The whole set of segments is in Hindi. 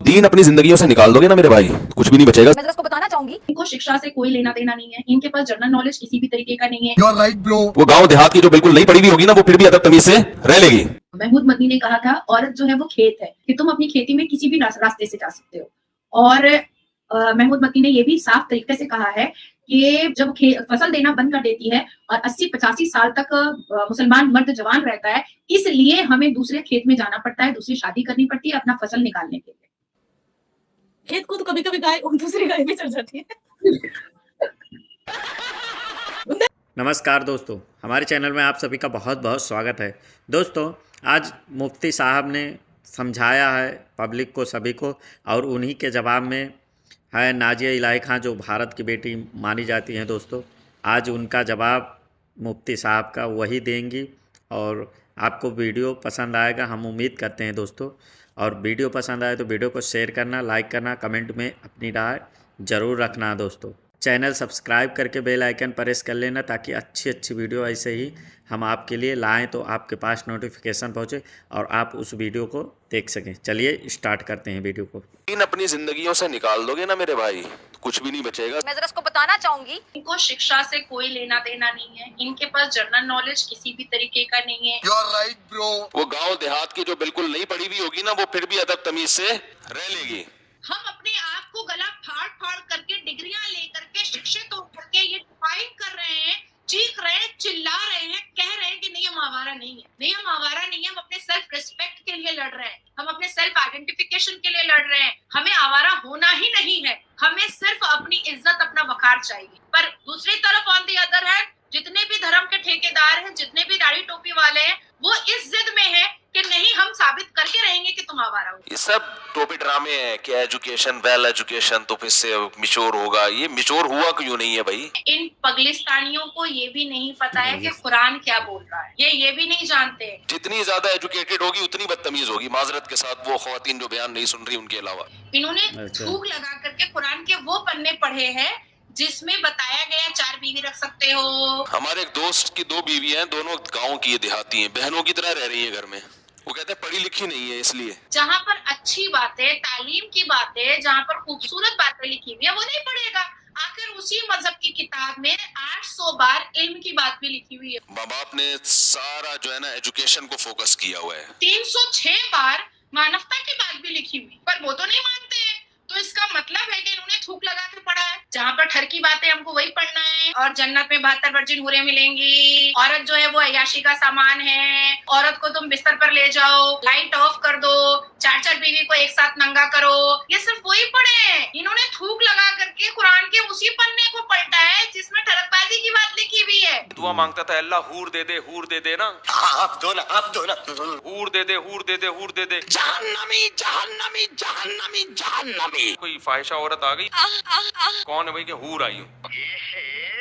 तीन अपनी जिंदगियों से निकाल दोगे ना मेरे भाई, कुछ भी नहीं बचेगा। मैं इसको बताना चाहूंगी, इनको शिक्षा से कोई लेना देना नहीं है, इनके पास जनरल नॉलेज किसी भी तरीके का नहीं है। You're right, bro. वो गांव देहात की जो बिल्कुल नहीं पड़ी हुई होगी ना, वो फिर भी अदब तमीज से रह लेगी। महमूद मदनी ने कहा था औरत जो है वो खेत है, कि तुम अपनी खेती में किसी भी रास्ते से जा सकते हो। और महमूद मदनी ने यह भी साफ तरीके से कहा है कि जब फसल देना बंद कर देती है और 80-85 साल तक मुसलमान मर्द जवान रहता है, इसलिए हमें दूसरे खेत में जाना पड़ता है, दूसरी शादी करनी पड़ती है अपना फसल निकालने के लिए। खेत को तो कभी कभी गाय दूसरी गाय भी चढ़ जाती है। नमस्कार दोस्तों, हमारे चैनल में आप सभी का बहुत बहुत स्वागत है। दोस्तों, आज मुफ्ती साहब ने समझाया है पब्लिक को, सभी को, और उन्हीं के जवाब में है नाजिया इलाही खां, जो भारत की बेटी मानी जाती हैं। दोस्तों, आज उनका जवाब मुफ्ती साहब का वही देंगी और आपको वीडियो पसंद आएगा, हम उम्मीद करते हैं दोस्तों। और वीडियो पसंद आए तो वीडियो को शेयर करना, लाइक करना, कमेंट में अपनी राय ज़रूर रखना दोस्तों। चैनल सब्सक्राइब करके बेल आइकन प्रेस कर लेना, ताकि अच्छी अच्छी वीडियो ऐसे ही हम आपके लिए लाएं तो आपके पास नोटिफिकेशन पहुंचे और आप उस वीडियो को देख सकें। चलिए स्टार्ट करते हैं वीडियो को। तीन अपनी जिंदगियों से निकाल दोगे ना मेरे भाई, कुछ भी नहीं बचेगा। मैं जरा इसको बताना चाहूंगी, इनको शिक्षा से कोई लेना देना नहीं है, इनके पास जनरल नॉलेज किसी भी तरीके का नहीं है। You're right, bro. वो गांव देहात की जो बिल्कुल नहीं पड़ी हुई होगी ना, वो फिर भी अदब तमीज से रह लेगी। हम अपने आप को गला फाड़ फाड़ करके डिग्रियां लेकर के शिक्षित होकर के ये डिफाइन कर रहे हैं, चीख रहे हैं, चिल्ला रहे हैं, कह रहे हैं कि नहीं हम आवारा नहीं है, नहीं हम आवारा नहीं है, हम अपने सेल्फ रिस्पेक्ट के लिए लड़ रहे हैं, हम अपने सेल्फ आइडेंटिफिकेशन के लिए लड़ रहे हैं। हमें आवारा होना ही नहीं है, हमें सिर्फ अपनी इज्जत, अपना वकार चाहिए। पर दूसरी तरफ ऑन दी अदर है, जितने भी धर्म के ठेकेदार हैं, जितने भी दाढ़ी टोपी वाले हैं, वो इस जिद में है कि नहीं हम साबित करके रहेंगे कि तुम आवारा हो। ये सब टोपी ड्रामे हैं कि एजुकेशन, वेल एजुकेशन तो फिर से मिश्योर होगा। ये मिश्योर हुआ क्यों नहीं है भाई? इन पगलिस्तानियों को ये भी नहीं पता है कि कुरान क्या बोल रहा है, ये भी नहीं जानते। जितनी ज्यादा एजुकेटेड होगी उतनी बदतमीज होगी, माजरत के साथ, वो खवातीन जो बयान नहीं सुन रही उनके अलावा। इन्होंने थूक लगा करके कुरान के वो पन्ने पढ़े हैं जिसमें बताया गया 4 बीवी रख सकते हो। हमारे एक दोस्त की 2 बीवी हैं, दोनों गांव की देहाती हैं, बहनों की तरह रह रही है घर में। वो कहते हैं पढ़ी लिखी नहीं है इसलिए। जहाँ पर अच्छी बातें, तालीम की बातें, जहाँ पर खूबसूरत बातें लिखी हुई है, वो नहीं पढ़ेगा। आखिर उसी मजहब की किताब में 800 बार इल्म की बात भी लिखी हुई है। माँ बाप ने सारा जो है ना एजुकेशन को फोकस किया हुआ है। 306 बार मानवता की बात भी लिखी हुई, पर वो तो नहीं मानते हैं। तो इसका मतलब है कि इन्होंने थूक लगा के पढ़ा है। जहाँ पर ठर की बातें हमको वही पढ़ना है। और जन्नत में 72 वर्जिन हूरें मिलेंगी, औरत जो है वो अय्याशी का सामान है, औरत को तुम बिस्तर पर ले जाओ, लाइट ऑफ कर दो, 4-4 बीवी को एक साथ नंगा करो, ये सिर्फ वही पढ़े हैं। इन्होंने थूक लगा करके कुरान के उसी पन्ने को पलटा है जिसमें ठरकबाजी की बात लिखी हुई है। दुआ मांगता था, अल्लाह हूर दे दे ना। आप दो ना। हूर दे दे, हूर दे दे, हूर दे दे। जहन्नमी, जहन्नमी, जहन्नमी, जहन्नमी। कोई फाहिशा औरत आ गई, कौन है भाई कि हूर आई हूँ,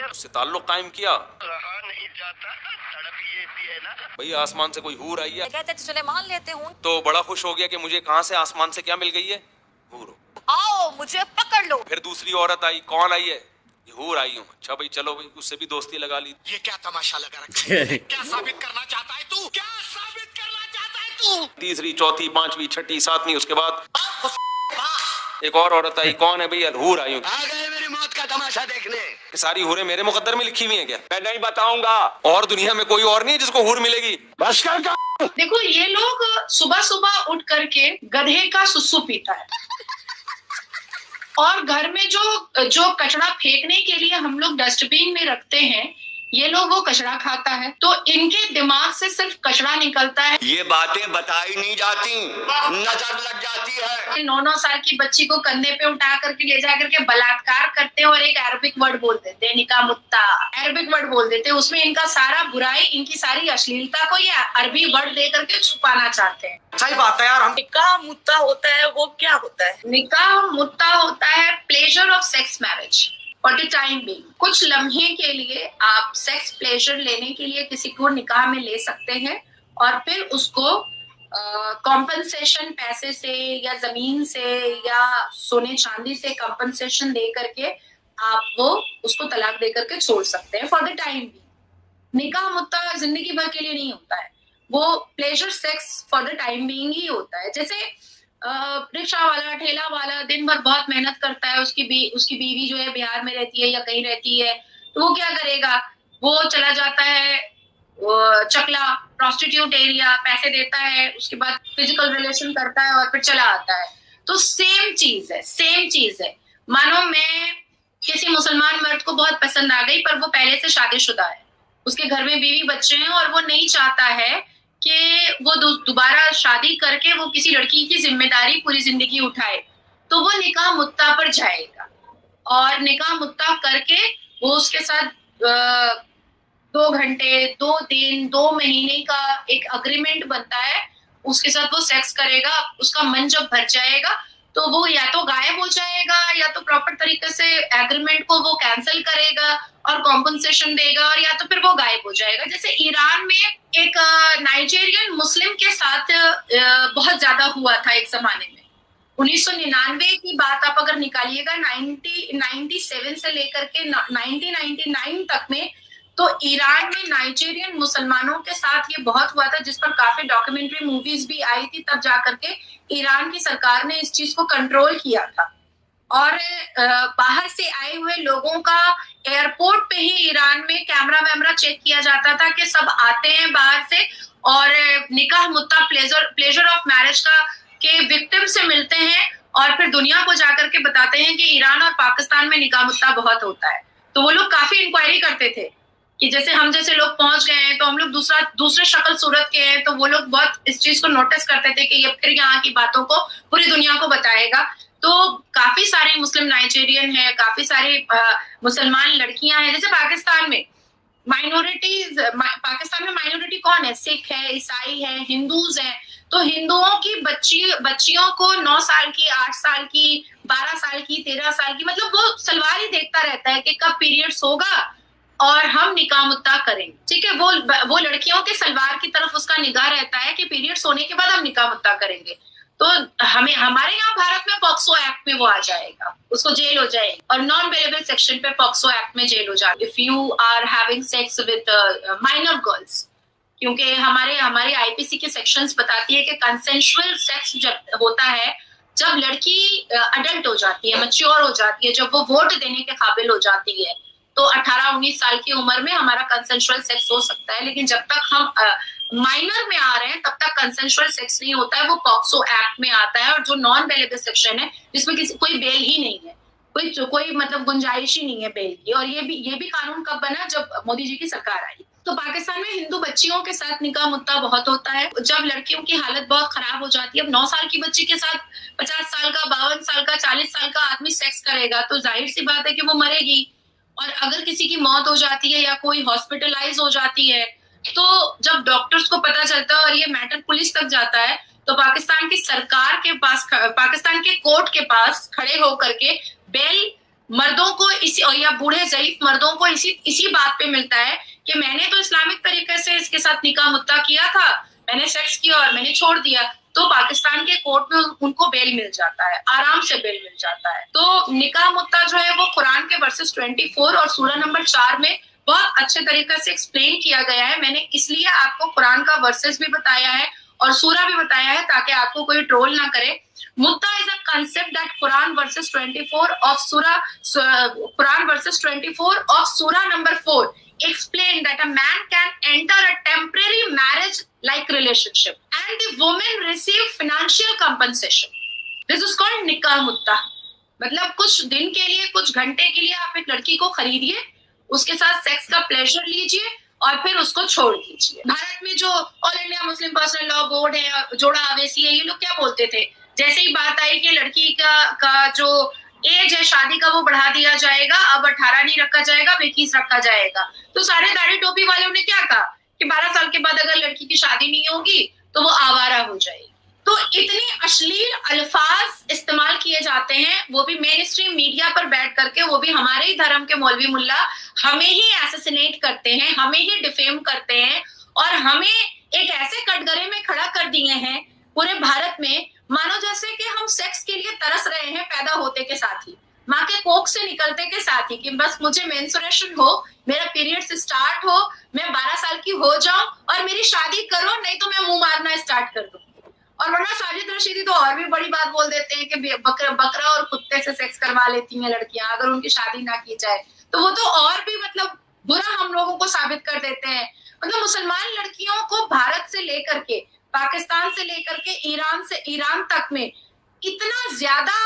उससे ताल्लुक कायम किया। रहा नहीं जाता, तड़प ये भी है ना। भाई आसमान से कोई हूर आई है, कहते चले मान लेते हूँ, तो बड़ा खुश हो गया कि मुझे कहाँ से आसमान से क्या मिल गई है, हूर। आओ मुझे पकड़ लो। फिर दूसरी औरत आई, कौन आई है, हूर आई हूँ। अच्छा भाई चलो भाई, उससे भी दोस्ती लगा ली। ये क्या तमाशा लगा रखा है? क्या साबित करना चाहता है तू? क्या साबित करना चाहता है तू? तीसरी, चौथी, पांचवी, छठी, सातवीं, उसके बाद एक और औरत आई, कौन है भैया, हूर आई हूँ। आ गए मेरी मौत का तमाशा देखने। कि सारी हूरें मेरे मुकद्दर में लिखी हुई हैं क्या? मैं नहीं बताऊंगा। और दुनिया में कोई और नहीं है जिसको हूर मिलेगी? बस कर का। देखो ये लोग सुबह सुबह उठ करके गधे का सुसु पीता है और घर में जो कचरा फेंकने के लिए हम लोग डस्टबिन में रखते हैं, ये लोग वो कचरा खाता है। तो इनके दिमाग से सिर्फ कचरा निकलता है। ये बातें बताई नहीं जाती, नजर लग जाती है। 9-9 साल की बच्ची को कंधे पे उठा करके ले जा करके बलात्कार करते हैं और एक अरबिक वर्ड बोल देते हैं, निकाह मुत्ता, अरबिक वर्ड बोल देते हैं। उसमें इनका सारा बुराई, इनकी सारी अश्लीलता को ये अरबी वर्ड दे करके छुपाना चाहते हैं। सही बात है यार। हम निकाह मुद्दा होता है, वो क्या होता है? निकाह मुत्ता होता है pleasure of sex marriage for the time being. कुछ लम्हे के लिए आप सेक्स प्लेजर लेने के लिए किसी को निकाह में ले सकते हैं और फिर उसको कॉम्पनसेशन पैसे से या जमीन से या सोने चांदी से कॉम्पनसेशन दे करके आप वो उसको तलाक दे करके छोड़ सकते हैं फॉर द टाइम बीइंग। निकाह मुत्ता जिंदगी भर के लिए नहीं होता है, वो pleasure sex for the time being ही होता है। जैसे रिक्शा वाला, ठेला वाला दिन भर बहुत मेहनत करता है, उसकी बीवी जो है बिहार में रहती है या कहीं रहती है, तो वो क्या करेगा, वो चला जाता है चकला, प्रोस्टिट्यूट एरिया, पैसे देता है, उसके बाद फिजिकल रिलेशन करता है और फिर चला आता है। तो सेम चीज है। मानो मैं किसी मुसलमान मर्द को बहुत पसंद आ गई, पर वो पहले से शादीशुदा है, उसके घर में बीवी बच्चे हैं और वो नहीं चाहता है कि वो दोबारा शादी करके वो किसी लड़की की जिम्मेदारी पूरी जिंदगी उठाए, तो वो निकाह मुत्ता पर जाएगा और निकाह मुत्ता करके वो उसके साथ 2 घंटे, 2 दिन, 2 महीने का एक अग्रीमेंट बनता है, उसके साथ वो सेक्स करेगा। उसका मन जब भर जाएगा तो वो या तो गायब हो जाएगा या तो प्रॉपर तरीके से एग्रीमेंट को वो कैंसिल करेगा और कॉम्पनसेशन देगा, और या तो फिर वो गायब हो जाएगा। जैसे ईरान में एक नाइजीरियन मुस्लिम के साथ बहुत ज्यादा हुआ था एक जमाने में। 1999 की बात आप अगर निकालिएगा, 97 से लेकर के 1999 तक में, तो ईरान में नाइजीरियन मुसलमानों के साथ ये बहुत हुआ था, जिस पर काफी डॉक्यूमेंट्री मूवीज भी आई थी। तब जाकर के ईरान की सरकार ने इस चीज को कंट्रोल किया था, और बाहर से आए हुए लोगों का एयरपोर्ट पे ही ईरान में कैमरा वैमरा चेक किया जाता था कि सब आते हैं बाहर से और निकाह मुत्ता प्लेजर ऑफ मैरिज का के विक्टिम से मिलते हैं, और फिर दुनिया को जाकर के बताते हैं कि ईरान और पाकिस्तान में निकाह मुत्ता बहुत होता है। तो वो लोग काफी इंक्वायरी करते थे कि जैसे हम जैसे लोग पहुंच गए हैं तो हम लोग दूसरे शक्ल सूरत के हैं, तो वो लोग बहुत इस चीज को नोटिस करते थे कि ये फिर यहाँ की बातों को पूरी दुनिया को बताएगा। तो काफी सारे मुस्लिम नाइजीरियन है, काफी सारी मुसलमान लड़कियां हैं। जैसे पाकिस्तान में माइनॉरिटी कौन है? सिख है, ईसाई है, हिंदूज है। तो हिंदुओं की बच्चियों को 9 साल की, 8 साल की, 12 साल की, 13 साल की, मतलब वो सलवार ही देखता रहता है कि कब पीरियड्स होगा और हम निकाह मुत्ता करेंगे। ठीक है, वो लड़कियों के सलवार की तरफ उसका निगाह रहता है कि पीरियड्स होने के बाद हम निकाह मुत्ता करेंगे। तो हमारे यहाँ भारत में पॉक्सो एक्ट में वो आ जाएगा, उसको जेल हो जाएगी, और नॉन बेलेबल सेक्शन पे पॉक्सो एक्ट में जेल हो जाएगी if you are having sex with minor girls. क्योंकि हमारे आईपीसी के सेक्शंस बताती है कि कंसेंशुअल सेक्स जब होता है, जब लड़की अडल्ट हो जाती है, मैच्योर हो जाती है, जब वो वोट देने के काबिल हो जाती है, तो 18-19 साल की उम्र में हमारा कंसेंशुअल सेक्स हो सकता है। लेकिन जब तक हम माइनर में आ रहे हैं तब तक कंसेंशुअल सेक्स नहीं होता है, वो पॉक्सो एक्ट में आता है। और जो नॉन बेलेबल सेक्शन है जिसमें कोई बेल ही नहीं है, कोई मतलब गुंजाइश ही नहीं है बेल की। और ये भी कानून कब बना? जब मोदी जी की सरकार आई। तो पाकिस्तान में हिंदू बच्चियों के साथ निकाह मुत्ता बहुत होता है, जब लड़कियों की हालत बहुत खराब हो जाती है। अब 9 साल की बच्ची के साथ 50 साल का, 52 साल का, 40 साल का आदमी सेक्स करेगा तो जाहिर सी बात है कि वो मरेगी। और अगर किसी की मौत हो जाती है या कोई हॉस्पिटलाइज हो जाती है, तो जब डॉक्टर्स को पता चलता है और ये मैटर पुलिस तक जाता है, तो पाकिस्तान की सरकार के पास, पाकिस्तान के कोर्ट के पास खड़े होकर के बेल मर्दों को या बूढ़े ज़ईफ मर्दों को इसी बात पे मिलता है कि मैंने तो इस्लामिक तरीके से इसके साथ निकाह मुत्ता किया था, मैंने सेक्स किया और मैंने छोड़ दिया। तो पाकिस्तान के कोर्ट में उनको बेल मिल जाता है, आराम से बेल मिल जाता है। तो निकाह मुत्ता जो है वो कुरान के वर्सेस 24 और सूरा नंबर 4 में बहुत अच्छे तरीके से एक्सप्लेन किया गया है। मैंने इसलिए आपको कुरान का वर्सेस भी बताया है और सूरा भी बताया है ताकि आपको कोई ट्रोल ना करे। मुत्ता is a concept that Quran verses 24 of Surah number 4 explain that a man can enter a temporary marriage-like relationship and the woman receive financial compensation. This is called nikah mutta. मतलब कुछ दिन के लिए, कुछ घंटे के लिए आप एक लड़की को खरीदिए, उसके साथ सेक्स का प्लेजर लीजिए और फिर उसको छोड़ दीजिए। भारत में जो all India Muslim personal law board है, जोड़ा अवेसी है, ये लोग क्या बोलते थे? जैसे ही बात आई कि लड़की का जो एज है शादी का वो बढ़ा दिया जाएगा, अब 18 नहीं रखा जाएगा, 21 रखा जाएगा, तो सारे दाढ़ी टोपी वालों ने क्या कहा कि 12 साल के बाद अगर लड़की की शादी नहीं होगी तो वो आवारा हो जाएगी। तो इतनी अश्लील अल्फाज इस्तेमाल किए जाते हैं, वो भी मेन स्ट्रीम मीडिया पर बैठ करके, वो भी हमारे ही धर्म के मौलवी मुल्ला हमें ही एसेसिनेट करते हैं, हमें ही डिफेम करते हैं और हमें एक ऐसे कटघरे में खड़ा कर दिए हैं पूरे भारत में, मानो जैसे कि हम सेक्स के लिए तरस रहे हैं पैदा होते के साथ ही, माँ के कोख से निकलते के साथ ही, कि बस मुझे मेंस्ट्रुएशन हो, मेरा पीरियड्स स्टार्ट हो, मैं 12 साल की हो जाऊं और मेरी शादी करो, नहीं तो मैं मुंह मारना स्टार्ट कर दूं। और वरना साजिद रशीदी तो और भी बड़ी बात बोल देते हैं कि बकरा और कुत्ते से सेक्स करवा लेती हैं लड़कियां अगर उनकी शादी ना की जाए, तो वो तो और भी मतलब बुरा हम लोगों को साबित कर देते हैं। मतलब मुसलमान लड़कियों को भारत से लेकर के, पाकिस्तान से लेकर के ईरान से ईरान तक में इतना ज्यादा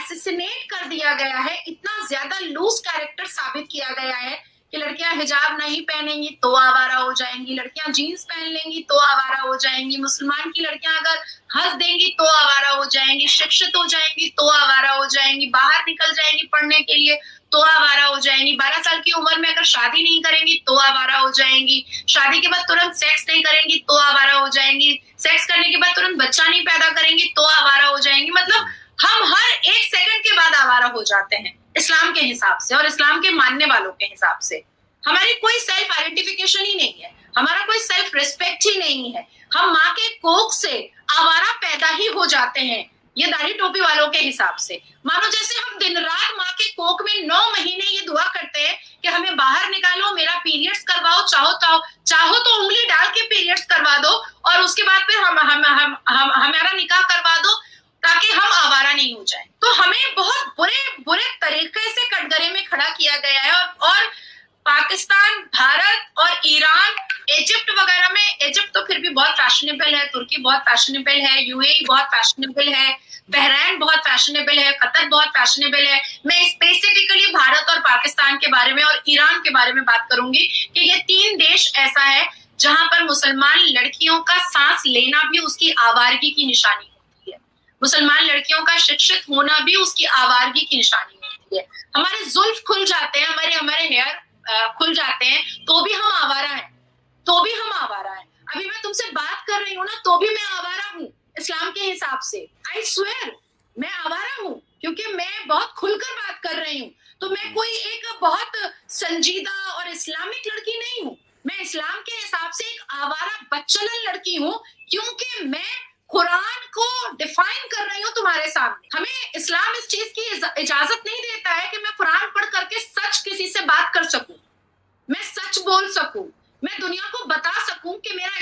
एसेसिनेट कर दिया गया है, इतना ज्यादा लूज कैरेक्टर साबित किया गया है कि लड़कियां हिजाब नहीं पहनेंगी तो आवारा हो जाएंगी, लड़कियां जीन्स पहन लेंगी तो आवारा हो जाएंगी, मुसलमान की लड़कियां अगर हंस देंगी तो आवारा हो जाएंगी, शिक्षित हो जाएंगी तो आवारा हो जाएंगी, बाहर निकल जाएंगी पढ़ने के लिए तो आवारा हो जाएंगी, 12 साल की उम्र में अगर शादी नहीं करेंगी तो आवारा हो जाएंगी, शादी के बाद तुरंत सेक्स नहीं करेंगी तो आवारा हो जाएंगी, सेक्स करने के बाद तुरंत बच्चा नहीं पैदा करेंगी तो आवारा हो जाएंगी। मतलब हम हर एक सेकंड के बाद आवारा हो जाते हैं इस्लाम के हिसाब से और इस्लाम के मानने वालों के हिसाब से। हमारी कोई सेल्फ आइडेंटिफिकेशन ही नहीं है, हमारा कोई सेल्फ रिस्पेक्ट ही नहीं है, हम माँ के कोख से आवारा पैदा ही हो जाते हैं ये दाढ़ी टोपी वालों के हिसाब से। मानो जैसे हम दिन रात माँ के कोख में 9 महीने ये दुआ करते हैं कि हमें बाहर निकालो, मेरा पीरियड्स करवाओ, चाहो तो उंगली डाल के पीरियड्स करवा दो और उसके बाद फिर हमारा निकाह करवा दो ताकि हम आवारा नहीं हो जाए। तो हमें बहुत बुरे तरीके से कटघरे में खड़ा किया गया है और पाकिस्तान, भारत और ईरान, इजिप्ट वगैरह में, इजिप्ट तो फिर भी बहुत फैशनेबल है, तुर्की बहुत फैशनेबल है, यूएई बहुत फैशनेबल है, बहरीन बहुत फैशनेबल है, कतर बहुत फैशनेबल है। मैं स्पेसिफिकली भारत और पाकिस्तान के बारे में और ईरान के बारे में बात करूंगी कि ये 3 देश ऐसा है जहां पर मुसलमान लड़कियों का सांस लेना भी उसकी आवारगी की निशानी होती है, मुसलमान लड़कियों का शिक्षित होना भी उसकी आवारगी की निशानी होती है। हमारे जुल्फ खुल जाते हैं, हमारे हेयर खुल जाते हैं तो भी हम आवारा हैं, तो भी हम आवारा हैं। अभी मैं तुमसे बात कर रही हूँ ना तो भी मैं आवारा हूँ इस्लाम के हिसाब से। आई स्वेयर मैं आवारा हूँ क्योंकि मैं बहुत खुलकर बात कर रही हूँ। तो मैं कोई एक बहुत संजीदा और इस्लामिक लड़की नहीं हूँ, मैं इस्लाम के हिसाब से एक आवारा बच्चलन लड़की हूँ क्योंकि मैं कुरान को डिफाइन कर रही हूँ तुम्हारे सामने। हमें इस्लाम इस चीज की इजाजत नहीं देता है कि मैं कुरान पढ़ करके सच किसी से बात कर सकूं, मैं सच बोल सकूं, मैं दुनिया को बता सकूं कि मेरे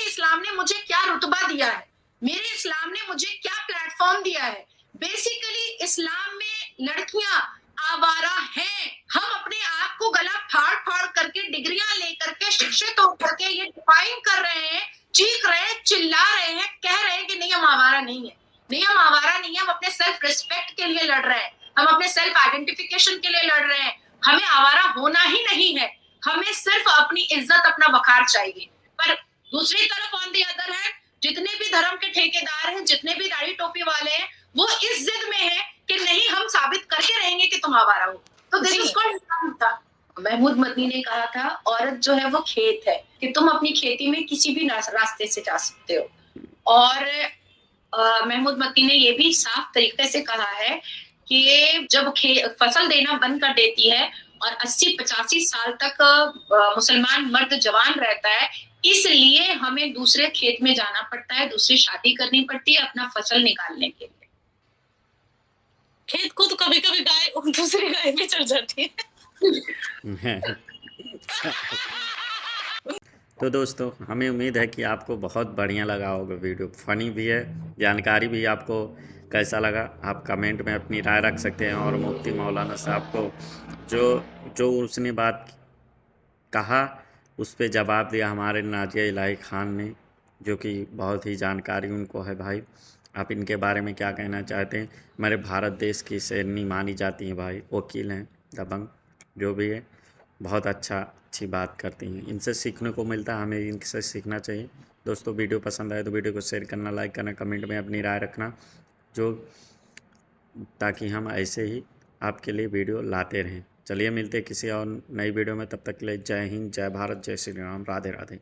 इस्लाम ने मुझे क्या रुतबा दिया है, मेरे इस्लाम ने मुझे क्या प्लेटफॉर्म दिया है। बेसिकली इस्लाम में लड़कियां आवारा हैं। हम अपने आप को गला फाड़ फाड़ करके, डिग्रियां लेकर के, शिक्षित होकर के ये डिफाइन कर रहे हैं, चीख रहे हैं, चिल्ला रहे हैं, कह रहे हैं कि नहीं हम आवारा नहीं है, नहीं हम आवारा नहीं है, हम अपने सेल्फ रिस्पेक्ट के लिए लड़ रहे हैं, हम अपने सेल्फ आइडेंटिफिकेशन के लिए लड़ रहे हैं। हमें आवारा होना ही नहीं है, हमें सिर्फ अपनी इज्जत, अपना वकार चाहिए। पर दूसरी तरफ ऑन दी अदर है, जितने भी धर्म के ठेकेदार हैं, जितने भी दाढ़ी टोपी वाले हैं, वो इस जिद में है कि नहीं हम साबित करके रहेंगे कि तुम आवारा हो। तो दिस इज कॉल्ड इस्लाम था। महमूद मदनी ने कहा था औरत जो है वो खेत है, कि तुम अपनी खेती में किसी भी रास्ते से जा सकते हो। और महमूद मदनी ने ये भी साफ तरीके से कहा है कि जब फसल देना बंद कर देती है और 80-85 साल तक मुसलमान मर्द जवान रहता है, इसलिए हमें दूसरे खेत में जाना पड़ता है, दूसरी शादी करनी पड़ती है अपना फसल निकालने के लिए। खेत को तो कभी कभी गाय और दूसरी गाय भी चढ़ जाती है। तो दोस्तों हमें उम्मीद है कि आपको बहुत बढ़िया लगा होगा वीडियो, फनी भी है, जानकारी भी। आपको कैसा लगा आप कमेंट में अपनी राय रख सकते हैं। और मुफ्ती मौलाना साहब को जो उसने बात कहा उस पर जवाब दिया हमारे नाजिया इलाही खान ने, जो कि बहुत ही जानकारी उनको है भाई। आप इनके बारे में क्या कहना चाहते हैं? हमारे भारत देश की शेरनी मानी जाती हैं भाई, वकील हैं, दबंग जो भी है, बहुत अच्छी बात करती हैं, इनसे सीखने को मिलता है, हमें इनसे सीखना चाहिए। दोस्तों वीडियो पसंद आए तो वीडियो को शेयर करना, लाइक करना, कमेंट में अपनी राय रखना, ताकि हम ऐसे ही आपके लिए वीडियो लाते रहें। चलिए मिलते किसी और नई वीडियो में, तब तक के लिए जय हिंद, जय भारत, जय श्री राम, राधे राधे।